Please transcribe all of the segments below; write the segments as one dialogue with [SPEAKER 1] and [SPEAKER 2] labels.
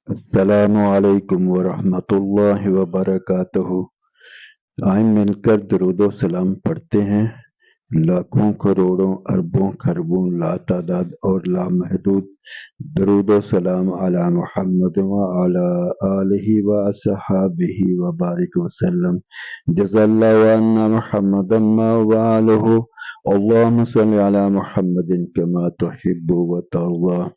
[SPEAKER 1] السلام علیکم ورحمۃ اللہ وبرکاتہ۔ آئیں مل کر درود و سلام پڑھتے ہیں۔ لاکھوں کروڑوں اربوں خربوں لاتعداد اور لامحدود درود و سلام علی محمد وعلی آلہ وصحابہ وبارک وسلم۔ جزا اللہ عنا محمدا ما وعلہ، اللہم صل علی محمد کما تحب وترضی۔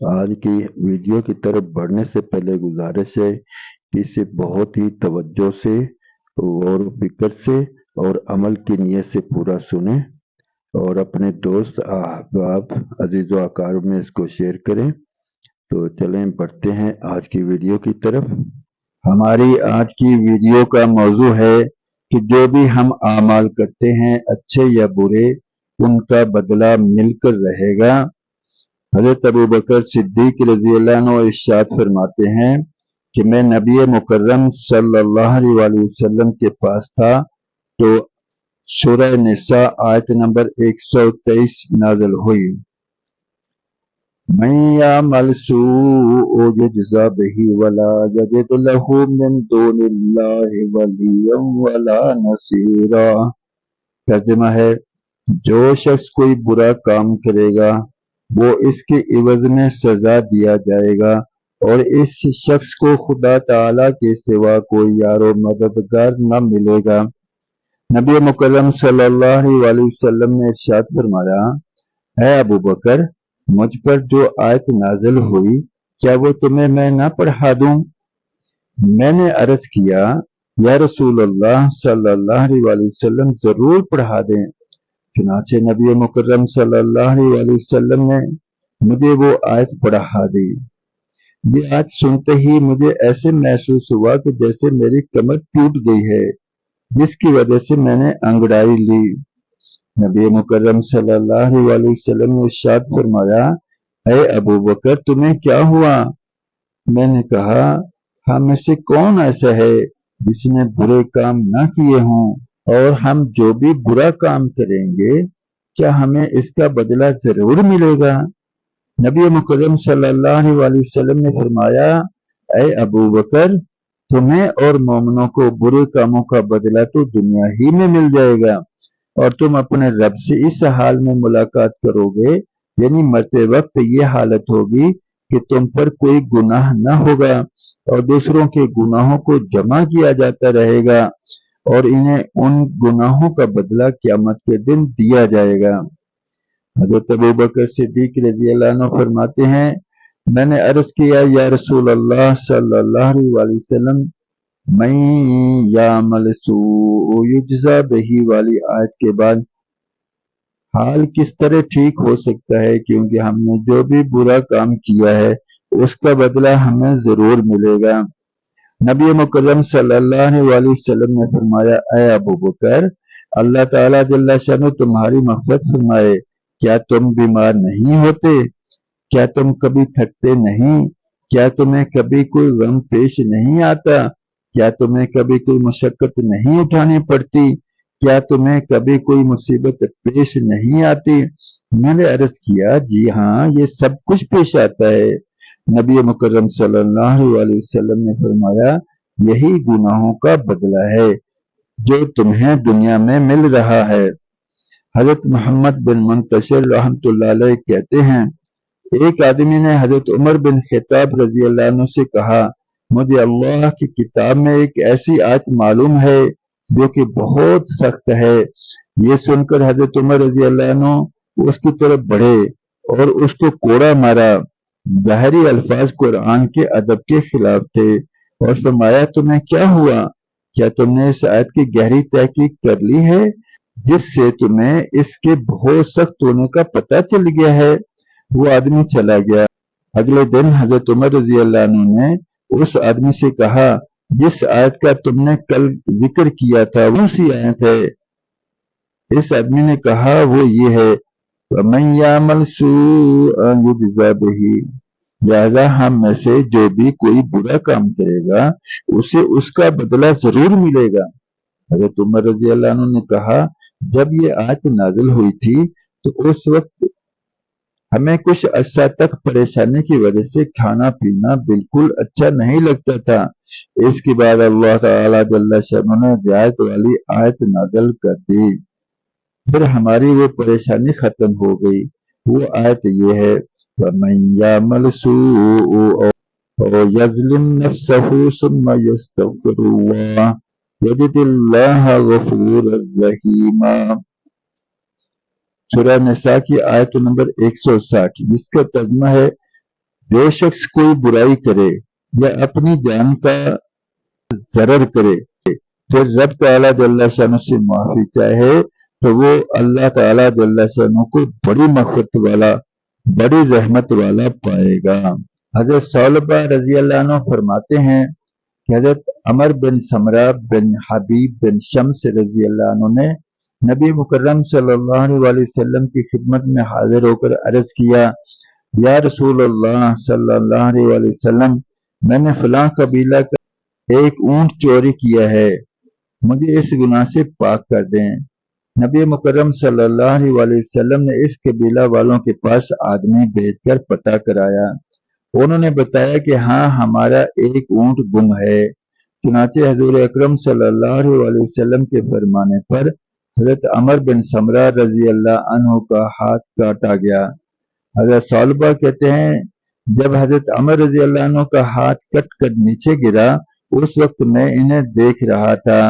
[SPEAKER 1] آج کی ویڈیو کی طرف بڑھنے سے پہلے گزارش ہے کہ اسے بہت ہی توجہ سے، غور و فکر سے اور عمل کی نیت سے پورا سنیں اور اپنے دوست احباب عزیز و اقارب میں اس کو شیئر کریں۔ تو چلیں بڑھتے ہیں آج کی ویڈیو کی طرف۔ ہماری آج کی ویڈیو کا موضوع ہے کہ جو بھی ہم اعمال کرتے ہیں اچھے یا برے، ان کا بدلہ مل کر رہے گا۔ حضرت ابوبکر صدیق رضی اللہ عنہ ارشاد فرماتے ہیں کہ میں نبی مکرم صلی اللہ علیہ وسلم کے پاس تھا تو سورہ نساء آیت نمبر 123 نازل ہوئی۔ من یعمل سوء یجزا بہ ولا یجد لہ من دون اللہ ولیا ولا نصیرا۔ ترجمہ ہے، جو شخص کوئی برا کام کرے گا وہ اس کے عوض میں سزا دیا جائے گا اور اس شخص کو خدا تعالی کے سوا کوئی یار و مددگار نہ ملے گا۔ نبی مکرم صلی اللہ علیہ وسلم نے ارشاد فرمایا، اے ابو بکر، مجھ پر جو آیت نازل ہوئی کیا وہ تمہیں میں نہ پڑھا دوں؟ میں نے عرض کیا، یا رسول اللہ صلی اللہ علیہ وسلم ضرور پڑھا دیں۔ چنانچہ نبی مکرم صلی اللہ علیہ وسلم نے مجھے وہ آیت پڑھا دی۔ یہ آیت سنتے ہی مجھے ایسے محسوس ہوا کہ جیسے میری کمر ٹوٹ گئی ہے، جس کی وجہ سے میں نے انگڑائی لی۔ نبی مکرم صلی اللہ علیہ وسلم نے ارشاد فرمایا، اے ابو بکر، تمہیں کیا ہوا؟ میں نے کہا، ہم میں سے کون ایسا ہے جس نے برے کام نہ کیے ہوں، اور ہم جو بھی برا کام کریں گے کیا ہمیں اس کا بدلہ ضرور ملے گا؟ نبی مکرم صلی اللہ علیہ وسلم نے فرمایا، اے ابو بکر، تمہیں اور مومنوں کو برے کاموں کا بدلہ تو دنیا ہی میں مل جائے گا، اور تم اپنے رب سے اس حال میں ملاقات کرو گے، یعنی مرتے وقت یہ حالت ہوگی کہ تم پر کوئی گناہ نہ ہوگا اور دوسروں کے گناہوں کو جمع کیا جاتا رہے گا اور انہیں ان گناہوں کا بدلہ قیامت کے دن دیا جائے گا۔ حضرت ابوبکر صدیق رضی اللہ عنہ فرماتے ہیں، میں نے عرض کیا، یا رسول اللہ صلی اللہ علیہ وسلم، من یعمل سوء یجزا بہ والی آیت کے بعد حال کس طرح ٹھیک ہو سکتا ہے، کیونکہ ہم نے جو بھی برا کام کیا ہے اس کا بدلہ ہمیں ضرور ملے گا۔ نبی مکرم صلی اللہ علیہ وسلم نے فرمایا، اے ابو بکر، اللہ تعالیٰ جل شانہ تمہاری مغفرت فرمائے، کیا تم بیمار نہیں ہوتے؟ کیا تم کبھی تھکتے نہیں؟ کیا تمہیں کبھی کوئی غم پیش نہیں آتا؟ کیا تمہیں کبھی کوئی مشقت نہیں اٹھانی پڑتی؟ کیا تمہیں کبھی کوئی مصیبت پیش نہیں آتی؟ میں نے عرض کیا، جی ہاں، یہ سب کچھ پیش آتا ہے۔ نبی مکرم صلی اللہ علیہ وسلم نے فرمایا، یہی گناہوں کا بدلہ ہے جو تمہیں دنیا میں مل رہا ہے۔ حضرت محمد بن منتشر رحمۃ اللہ علیہ کہتے ہیں، ایک آدمی نے حضرت عمر بن خطاب رضی اللہ عنہ سے کہا، مجھے اللہ کی کتاب میں ایک ایسی آیت معلوم ہے جو کہ بہت سخت ہے۔ یہ سن کر حضرت عمر رضی اللہ عنہ اس کی طرف بڑھے اور اس کو کوڑا مارا۔ ظاہری الفاظ قرآن کے ادب کے خلاف تھے اور فرمایا، تمہیں کیا ہوا؟ کیا تم نے اس آیت کی گہری تحقیق کر لی ہے جس سے تمہیں اس کے بہت سخت ہونے کا پتہ چل گیا ہے؟ وہ آدمی چلا گیا۔ اگلے دن حضرت عمر رضی اللہ عنہ نے اس آدمی سے کہا، جس آیت کا تم نے کل ذکر کیا تھا وہ سی آیت ہے؟ اس آدمی نے کہا، وہ یہ ہے، وَمَن يَعْمَلْ سُوءًا يُجْزَ بِهِ، لہذا ہم میں سے جو بھی کوئی برا کام کرے گا اسے اس کا بدلہ ضرور ملے گا۔ حضرت عمر رضی اللہ عنہ نے کہا، جب یہ آیت نازل ہوئی تھی تو اس وقت ہمیں کچھ عرصہ تک پریشانی کی وجہ سے کھانا پینا بالکل اچھا نہیں لگتا تھا۔ اس کے بعد اللہ تعالیٰ جل شانہ نے رعایت والی آیت نازل کر دی، پھر ہماری وہ پریشانی ختم ہو گئی۔ وہ آیت یہ ہے وَمَن يَعْمَلْ سُوءًا أَوْ يَظْلِمْ نَفْسَهُ ثُمَّ يَسْتَغْفِرِ اللَّهَ يَجِدِ اللَّهَ غَفُورًا رَحِيمًا۔ سورہ نساء کی آیت نمبر 160، جس کا ترجمہ ہے جو شخص کوئی برائی کرے یا اپنی جان کا ضرر کرے پھر رب تعالیٰ جل شانہ سے معافی چاہے تو وہ اللہ تعالیٰ جل شانہ کو بڑی مغفرت والا، بڑی رحمت والا پائے گا۔ حضرت ثعلبہ رضی اللہ عنہ فرماتے ہیں کہ حضرت عمر بن سمرہ بن حبیب بن شمس رضی اللہ عنہ نے نبی مکرم صلی اللہ علیہ وسلم کی خدمت میں حاضر ہو کر عرض کیا، یا رسول اللہ صلی اللہ علیہ وسلم، میں نے فلاں قبیلہ کا ایک اونٹ چوری کیا ہے، مجھے اس گناہ سے پاک کر دیں۔ نبی مکرم صلی اللہ علیہ وسلم نے اس قبیلہ والوں کے پاس آدمی بھیج کر پتہ کرایا۔ انہوں نے بتایا کہ ہاں ہمارا ایک اونٹ گم ہے۔ چنانچہ حضور اکرم صلی اللہ علیہ وسلم کے فرمانے پر حضرت عمر بن سمرہ رضی اللہ عنہ کا ہاتھ کاٹا گیا۔ حضرت ثعلبہ کہتے ہیں جب حضرت عمر رضی اللہ عنہ کا ہاتھ کٹ کر نیچے گرا اس وقت میں انہیں دیکھ رہا تھا۔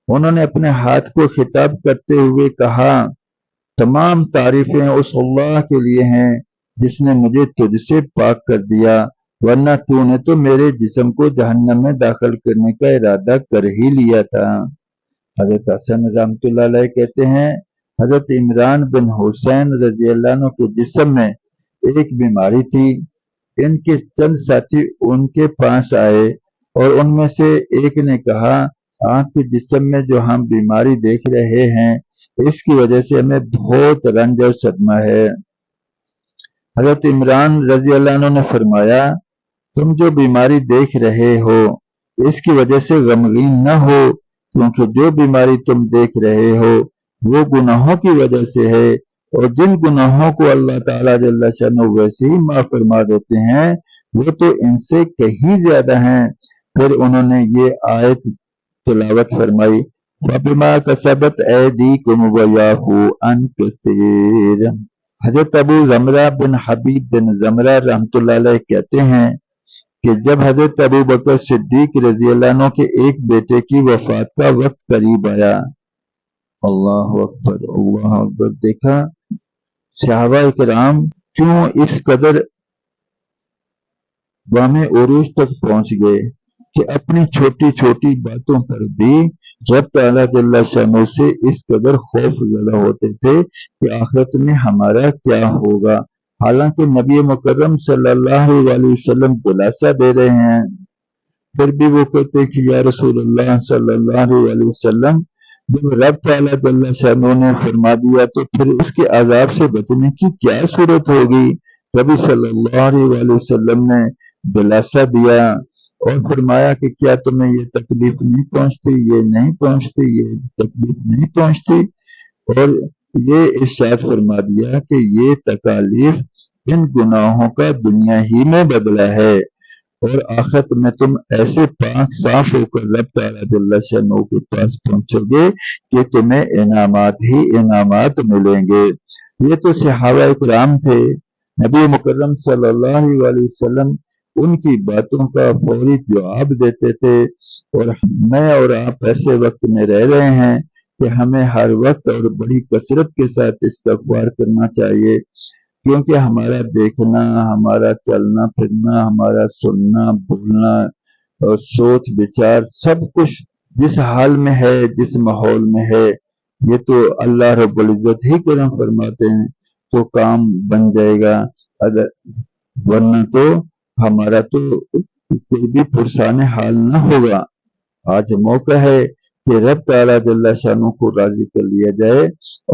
[SPEAKER 1] انہوں نے اپنے ہاتھ کو خطاب کرتے ہوئے کہا، تمام تعریفیں اس اللہ کے لیے ہیں جس نے مجھے تجھ سے پاک کر دیا، ورنہ تو نے تو میرے جسم کو جہنم میں داخل کرنے کا ارادہ کر ہی لیا تھا۔ حضرت حسن رحمۃ اللہ علیہ کہتے ہیں حضرت عمران بن حسین رضی اللہ عنہ کے جسم میں ایک بیماری تھی۔ ان کے چند ساتھی ان کے پاس آئے اور ان میں سے ایک نے کہا، آپ کے جسم میں جو ہم بیماری دیکھ رہے ہیں اس کی وجہ سے ہمیں بہت رنج اور صدمہ ہے۔ حضرت عمران رضی اللہ عنہ نے فرمایا، تم جو بیماری دیکھ رہے ہو اس کی وجہ سے غمگین نہ ہو، کیونکہ جو بیماری تم دیکھ رہے ہو وہ گناہوں کی وجہ سے ہے، اور جن گناہوں کو اللہ تعالیٰ جل شانہ ویسے ہی معاف فرما دیتے ہیں وہ تو ان سے کہیں زیادہ ہیں۔ پھر انہوں نے یہ آیت تلاوت فرمائی، وَبِمَا كَسَبَتْ أَيْدِيكُمْ وَيَعْفُو عَنْ كَثِيرٍ۔ حضرت ابو زمرہ بن حبیب بن زمرہ رحمۃ اللہ علیہ کہتے ہیں کہ جب حضرت ابو بکر صدیق رضی اللہ عنہ کے ایک بیٹے کی وفات کا وقت قریب آیا، اللہ اکبر، دیکھا صحابہ کرام کیوں اس قدر بام عروج تک پہنچ گئے کہ اپنی چھوٹی چھوٹی باتوں پر بھی رب تعالیٰ جل شانہ سے اس قدر خوف زدہ ہوتے تھے کہ آخرت میں ہمارا کیا ہوگا۔ حالانکہ نبی مکرم صلی اللہ علیہ وسلم دلاسا دے رہے ہیں، پھر بھی وہ کہتے کہ یا رسول اللہ صلی اللہ علیہ وسلم، جب رب تعالیٰ جل شانہ نے فرما دیا تو پھر اس کے عذاب سے بچنے کی کیا صورت ہوگی۔ نبی صلی اللہ علیہ وسلم نے دلاسا دیا اور فرمایا کہ کیا تمہیں یہ تکلیف نہیں پہنچتی، یہ نہیں پہنچتی، یہ تکلیف نہیں پہنچتی، اور یہ ارشاد فرما دیا کہ یہ تکالیف ان گناہوں کا دنیا ہی میں بدلہ ہے، اور آخرت میں تم ایسے پاک صاف ہو کر رب تعالیٰ جل شانہ کے پاس پہنچو گے کہ تمہیں انعامات ہی انعامات ملیں گے۔ یہ تو صحابہ کرام تھے، نبی مکرم صلی اللہ علیہ وسلم ان کی باتوں کا فوری جواب دیتے تھے، اور میں اور آپ ایسے وقت میں رہ رہے ہیں کہ ہمیں ہر وقت اور بڑی کثرت کے ساتھ استغفار کرنا چاہیے، کیونکہ ہمارا دیکھنا، ہمارا چلنا پھرنا، ہمارا سننا بولنا اور سوچ بچار سب کچھ جس حال میں ہے، جس ماحول میں ہے، یہ تو اللہ رب العزت ہی کرم فرماتے ہیں تو کام بن جائے گا، ورنہ تو ہمارا تو کوئی بھی پرسان حال نہ ہوگا۔ آج موقع ہے کہ رب تعالیٰ جل شانہ کو راضی کر لیا جائے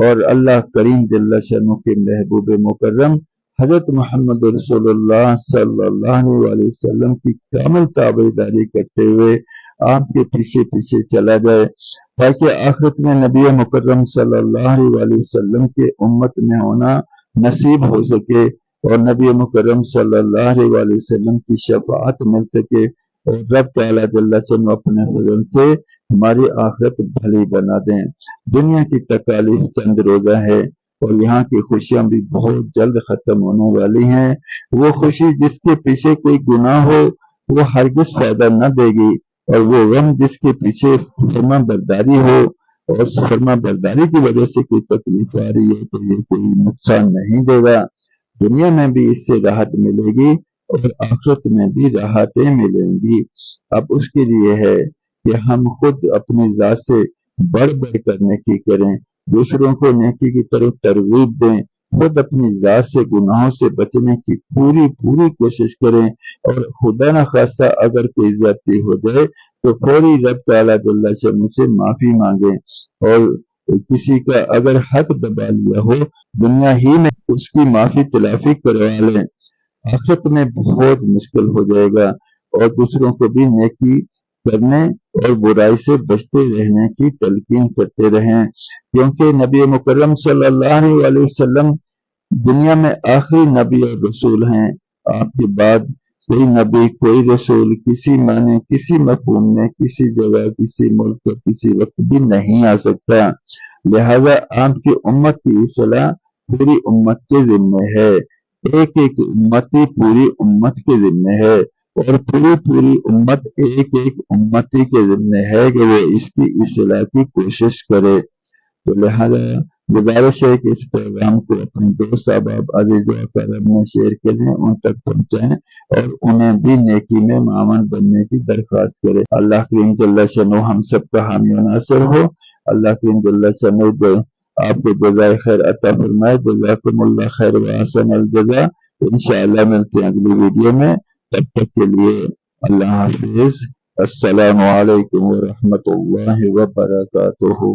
[SPEAKER 1] اور اللہ کریم جل شانہ کے محبوب مکرم حضرت محمد رسول اللہ صلی اللہ علیہ وسلم کی کامل تابعداری کرتے ہوئے آپ کے پیچھے پیچھے چلا جائے، تاکہ آخرت میں نبی مکرم صلی اللہ علیہ وسلم کے امت میں ہونا نصیب ہو سکے۔ اور نبی مکرم صلی اللہ علیہ وسلم کی شفاعت مل سکے، اور رب تعالیٰ جل شانہ اپنے فضل سے ہماری آخرت بھلی بنا دیں۔ دنیا کی تکالیف چند روزہ ہے، اور یہاں کی خوشیاں بھی بہت جلد ختم ہونے والی ہیں۔ وہ خوشی جس کے پیچھے کوئی گناہ ہو وہ ہرگز فائدہ نہ دے گی، اور وہ غم جس کے پیچھے فرما برداری ہو اور فرما برداری کی وجہ سے کوئی تکلیف آ رہی ہے تو یہ کوئی نقصان نہیں دے گا۔ دنیا میں بھی اس سے راحت ملے گی اور آخرت میں بھی راحتیں ملیں گی۔ اب اس کے لیے ہے کہ ہم خود اپنی ذات سے بڑھ بڑھ کر نیکی کریں، دوسروں کو نیکی کی طرف ترغیب دیں، خود اپنی ذات سے گناہوں سے بچنے کی پوری کوشش کریں، اور خدا نخواستہ اگر کوئی زیادتی ہو جائے تو فوری رب تعالیٰ جل شانہ سے معافی مانگیں، اور کسی کا اگر حق دبا لیا ہو دنیا ہی میں اس کی معافی تلافی کروا لیں، آخرت میں بہت مشکل ہو جائے گا۔ اور دوسروں کو بھی نیکی کرنے اور برائی سے بچتے رہنے کی تلقین کرتے رہیں، کیونکہ نبی مکرم صلی اللہ علیہ وسلم دنیا میں آخری نبی اور رسول ہیں۔ آپ کے بعد کوئی نبی کوئی رسول کسی معنی کسی مفہوم میں کسی جگہ کسی ملک اور کسی وقت بھی نہیں آ سکتا، لہذا آپ کی امت کی اصلاح پوری امت کے ذمہ ہے، ایک ایک امتی پوری امت کے ذمہ ہے، اور پوری امت ایک ایک امتی کے ذمہ ہے کہ وہ اس کی اصلاح کی کوشش کرے۔ تو لہذا گزارش ہے کہ اس پیغام کو اپنے دوست احباب عزیز و اکرام میں شیئر کریں، ان تک پہنچائیں اور انہیں بھی نیکی میں معاون بننے کی درخواست کریں۔ اللہ کریم جل شانہ ہم سب کا حامی و ناصر ہو۔ اللہ کریم جل شانہ آپ کو جزائے خیر عطا فرمائے۔ جزاکم اللہ خیر و احسن الجزا۔ انشاءاللہ ملتے ہیں اگلی ویڈیو میں، تب تک کے لیے اللہ حافظ۔ السلام علیکم ورحمۃ اللہ وبرکاتہ۔